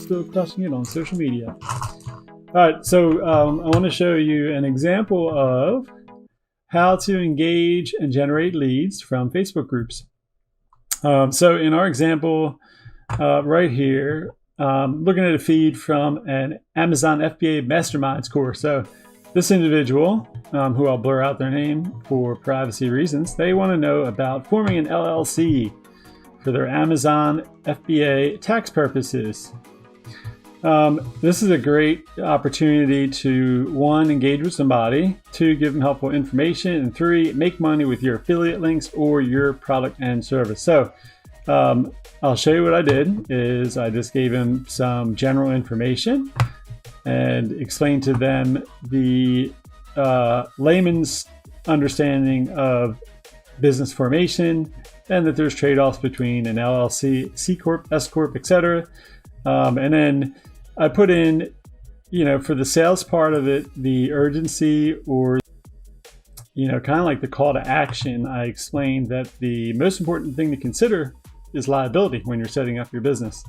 still crushing it on social media. All right, so I want to show you an example of how to engage and generate leads from Facebook groups. So in our example right here, looking at a feed from an Amazon FBA Masterminds course. So this individual, who I'll blur out their name for privacy reasons, they want to know about forming an LLC for their Amazon FBA tax purposes. This is a great opportunity to, 1, engage with somebody, 2, give them helpful information, and 3, make money with your affiliate links or your product and service. So I'll show you what I did is I just gave them some general information and explained to them the layman's understanding of business formation and that there's trade-offs between an LLC, C Corp, S Corp, etc. And then I put in, for the sales part of it, the urgency or, kind of like the call to action. I explained that the most important thing to consider is liability when you're setting up your business.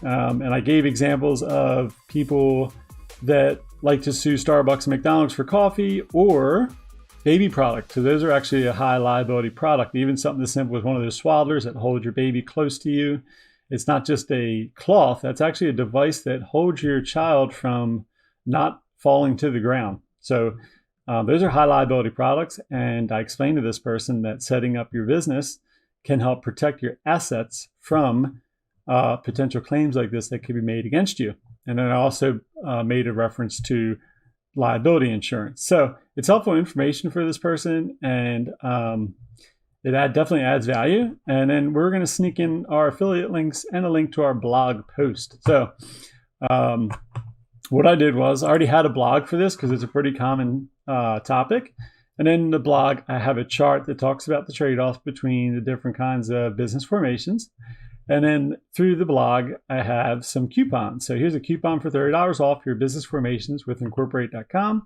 And I gave examples of people that like to sue Starbucks and McDonald's for coffee or baby products. So those are actually a high liability product. Even something as simple as one of those swaddlers that hold your baby close to you. It's not just a cloth, that's actually a device that holds your child from not falling to the ground. So those are high liability products. And I explained to this person that setting up your business can help protect your assets from potential claims like this that could be made against you. And then I also made a reference to liability insurance. So it's helpful information for this person, and it definitely adds value. And then we're going to sneak in our affiliate links and a link to our blog post. So what I did was I already had a blog for this because it's a pretty common topic. And in the blog, I have a chart that talks about the trade-offs between the different kinds of business formations. And then through the blog, I have some coupons. So here's a coupon for $30 off your business formations with Incorporate.com.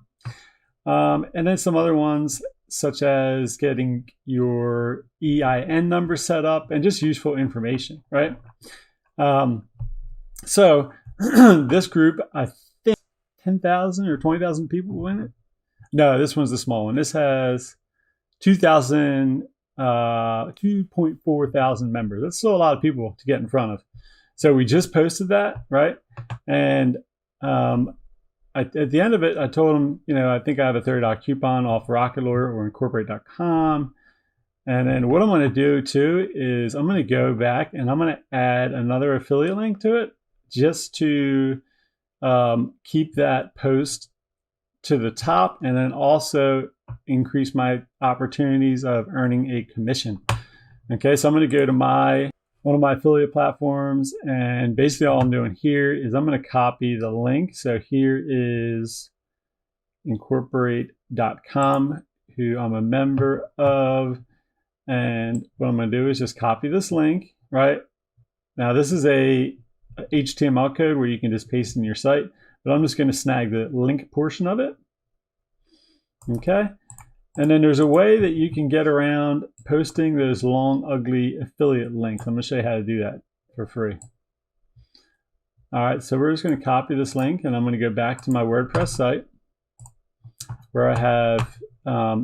And then some other ones, such as getting your EIN number set up and just useful information, right? So this group, I think 10,000 or 20,000 people in it. No, this one's the small one. This has 2.4 thousand members. That's still a lot of people to get in front of. So we just posted that, right? And at the end of it, I told them, I think I have a $30 coupon off Rocket Lawyer or Incorporate.com. And then what I'm going to do too is I'm going to go back and I'm going to add another affiliate link to it just to keep that post to the top, and then also increase my opportunities of earning a commission. Okay, so I'm going to go to one of my affiliate platforms, and basically all I'm doing here is I'm going to copy the link. So here is Incorporate.com, who I'm a member of, and what I'm going to do is just copy this link, right? Now this is a HTML code where you can just paste in your site, but I'm just going to snag the link portion of it. Okay. And then there's a way that you can get around posting those long, ugly affiliate links. I'm going to show you how to do that for free. All right. So we're just going to copy this link, and I'm going to go back to my WordPress site where I have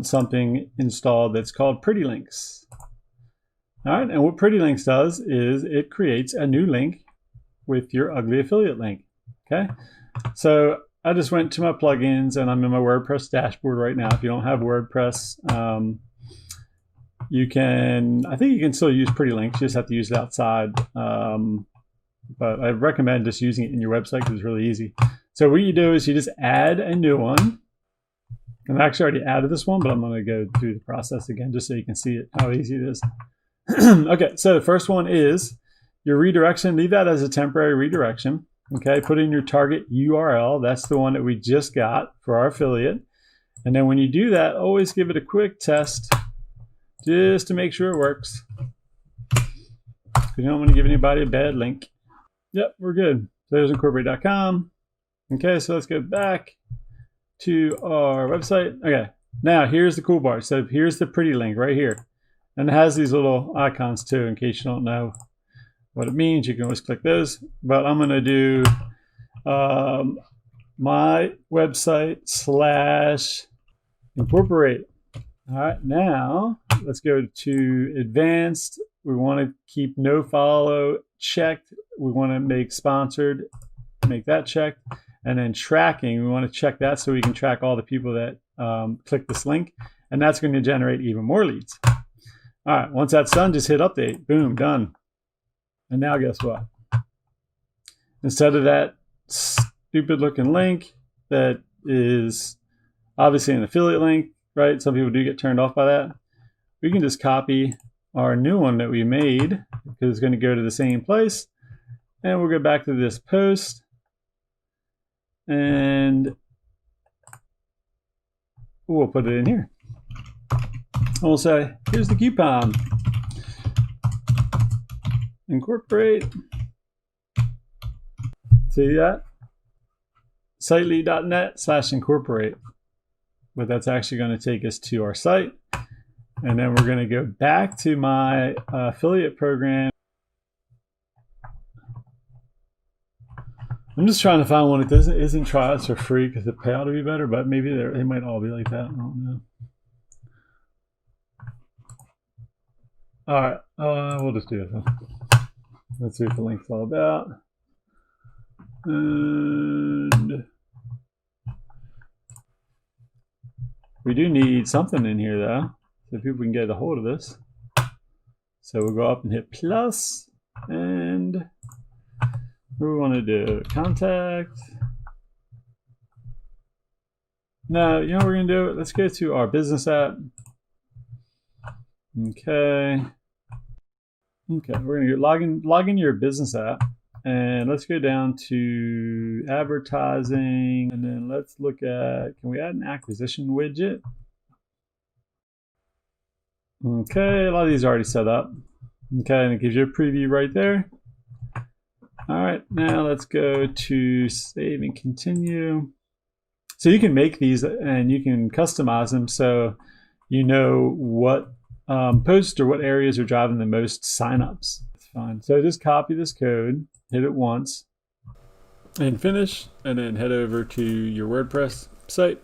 something installed that's called Pretty Links. All right. And what Pretty Links does is it creates a new link with your ugly affiliate link. Okay. So I just went to my plugins, and I'm in my WordPress dashboard right now. If you don't have WordPress, I think you can still use Pretty Links. You just have to use it outside. But I recommend just using it in your website because it's really easy. So what you do is you just add a new one. And I actually already added this one, but I'm going to go through the process again just so you can see it, how easy it is. Okay, so the first one is your redirection. Leave that as a temporary redirection. Okay, put in your target URL. That's the one that we just got for our affiliate. And then when you do that, always give it a quick test just to make sure it works. You don't want to give anybody a bad link. Yep, we're good. So there's Incorporate.com. Okay, so let's go back to our website. Okay, now here's the cool part. So here's the pretty link right here. And it has these little icons too, in case you don't know what it means. You can always click those, but I'm going to do my website / incorporate. All right, now let's go to advanced. We want to keep no follow checked. We want to make sponsored, make that checked. And then tracking, we want to check that so we can track all the people that click this link. And that's going to generate even more leads. All right, once that's done, just hit update. Boom, done. And now guess what? Instead of that stupid looking link that is obviously an affiliate link, right? Some people do get turned off by that. We can just copy our new one that we made because it's going to go to the same place. And we'll go back to this post. And we'll put it in here. We'll say, here's the coupon. Incorporate. See that? Sitelead.net/incorporate. But that's actually going to take us to our site. And then we're going to go back to my affiliate program. I'm just trying to find one that isn't trials for free because the payout would be better, but maybe they might all be like that. I don't know. All right, we'll just do it. Let's see what the link's all about. And we do need something in here though, so people can get a hold of this. So we'll go up and hit plus, and what do we want to do? Contact. No, you know what we're going to do? Let's go to our business app. Okay. Okay, we're going to log in your business app. And let's go down to advertising. And then let's look at, can we add an acquisition widget? Okay, a lot of these are already set up. Okay, and it gives you a preview right there. All right, now let's go to save and continue. So you can make these and you can customize them so you know what posts or what areas are driving the most signups. That's fine. So just copy this code, hit it once, and finish, and then head over to your WordPress site,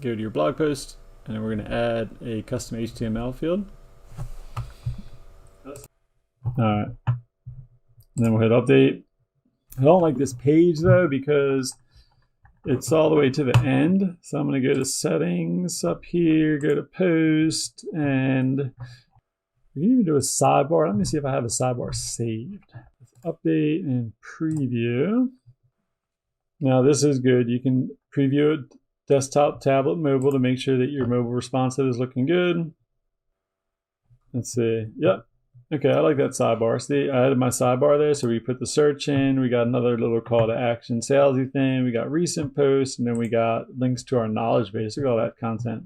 go to your blog post, and then we're going to add a custom HTML field. All right, and then we'll hit update. I don't like this page though because it's all the way to the end. So I'm going to go to settings up here, go to post, and we can even do a sidebar. Let me see if I have a sidebar saved. Update and preview. Now this is good. You can preview it desktop, tablet, mobile to make sure that your mobile responsive is looking good. Let's see. Yep. Okay, I like that sidebar. See, I added my sidebar there, so we put the search in. We got another little call to action salesy thing. We got recent posts, and then we got links to our knowledge base. Look at all that content.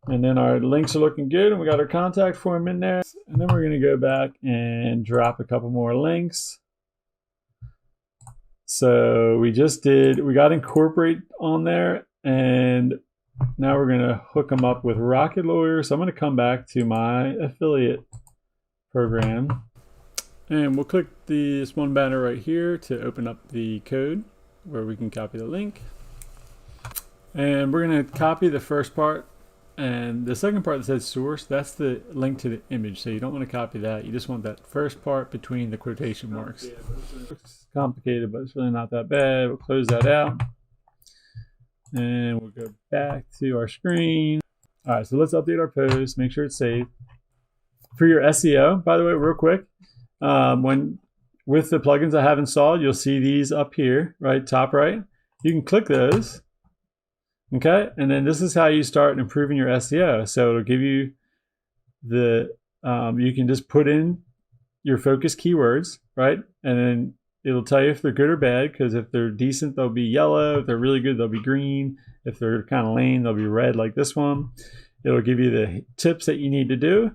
And then our links are looking good, and we got our contact form in there. And then we're going to go back and drop a couple more links. So we got incorporate on there, and now we're going to hook them up with Rocket Lawyer. So I'm going to come back to my affiliate program, and we'll click this one banner right here to open up the code where we can copy the link, and we're going to copy the first part, and the second part that says source, that's the link to the image, so you don't want to copy that. You just want that first part between the quotation marks. It's complicated, but it's really not that bad. We'll close that out, and we'll go back to our screen. All right, so let's update our post, make sure it's saved. For your SEO, by the way, real quick, with the plugins I have installed, you'll see these up here, right, top right. You can click those, okay, and then this is how you start improving your SEO. So it'll give you the, you can just put in your focus keywords, right, and then it'll tell you if they're good or bad, because if they're decent, they'll be yellow. If they're really good, they'll be green. If they're kind of lame, they'll be red like this one. It'll give you the tips that you need to do,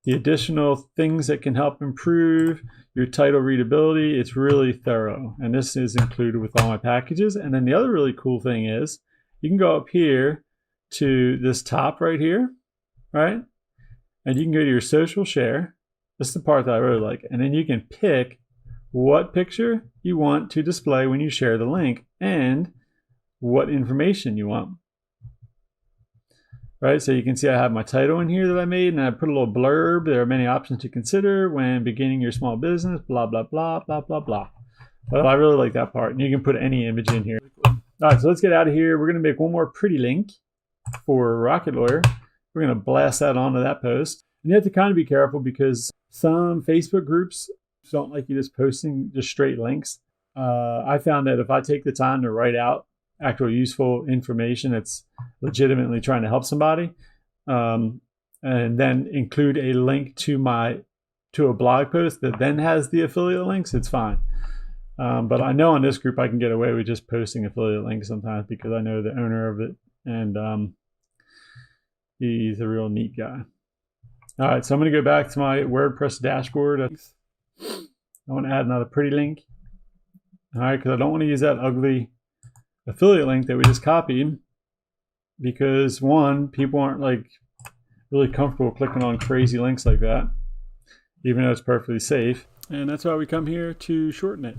the additional things that can help improve your title readability. It's really thorough, and this is included with all my packages. And then the other really cool thing is you can go up here to this top right here, right? And you can go to your social share, This is the part that I really like. And then you can pick what picture you want to display when you share the link and what information you want. Right, so you can see I have my title in here that I made, and I put a little blurb. There are many options to consider when beginning your small business, blah, blah, blah, blah, blah, blah. But I really like that part, and you can put any image in here. All right, so let's get out of here. We're going to make one more pretty link for Rocket Lawyer. We're going to blast that onto that post. And you have to kind of be careful because some Facebook groups don't like you just posting just straight links. I found that if I take the time to write out actual useful information that's legitimately trying to help somebody, and then include a link to a blog post that then has the affiliate links, it's fine. But I know on this group I can get away with just posting affiliate links sometimes because I know the owner of it, and he's a real neat guy. All right, so I'm going to go back to my WordPress dashboard. I want to add another pretty link. All right, because I don't want to use that ugly affiliate link that we just copied, because one, people aren't like really comfortable clicking on crazy links like that, even though it's perfectly safe. And that's why we come here to shorten it.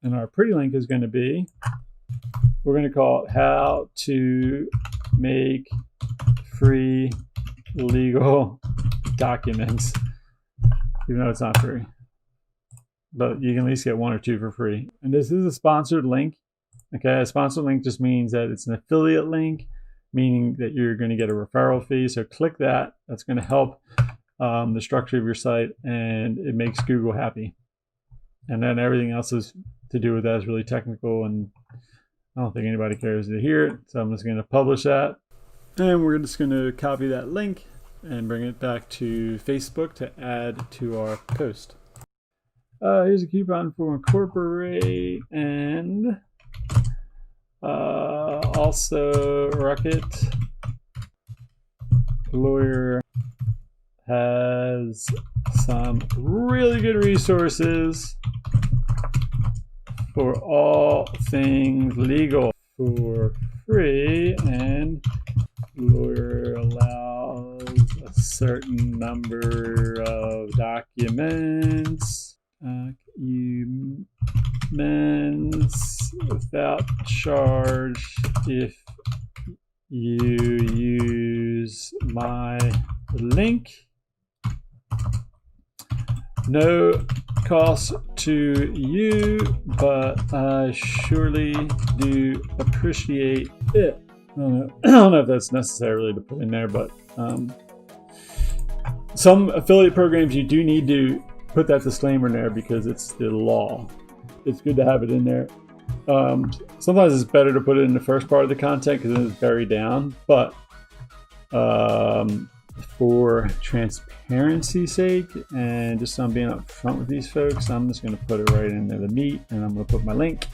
And our pretty link is going to be, we're going to call it how to make free legal documents, even though it's not free. But you can at least get 1 or 2 for free. And this is a sponsored link. Okay, a sponsored link just means that it's an affiliate link, meaning that you're going to get a referral fee. So click that. That's going to help the structure of your site, and it makes Google happy. And then everything else is to do with that is really technical, and I don't think anybody cares to hear it. So I'm just going to publish that. And we're just going to copy that link and bring it back to Facebook to add to our post. Here's a coupon for Incorporate, and also Rocket Lawyer has some really good resources for all things legal for free, and Lawyer allows a certain number of documents without charge if you use my link. No cost to you, but I surely do appreciate it. I don't know if that's necessarily to put in there, but some affiliate programs you do need to put that disclaimer in there because it's the law. It's good to have it in there. Sometimes it's better to put it in the first part of the content because it's buried down, but for transparency's sake and just so I'm being upfront with these folks, I'm just going to put it right in there, the meat, and I'm going to put my link,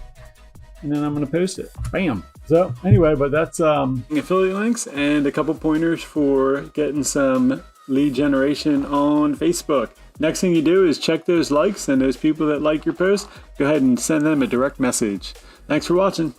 and then I'm going to post it. Bam! So anyway, but that's affiliate links and a couple pointers for getting some lead generation on Facebook. Next thing you do is check those likes, and those people that like your post, go ahead and send them a direct message. Thanks for watching.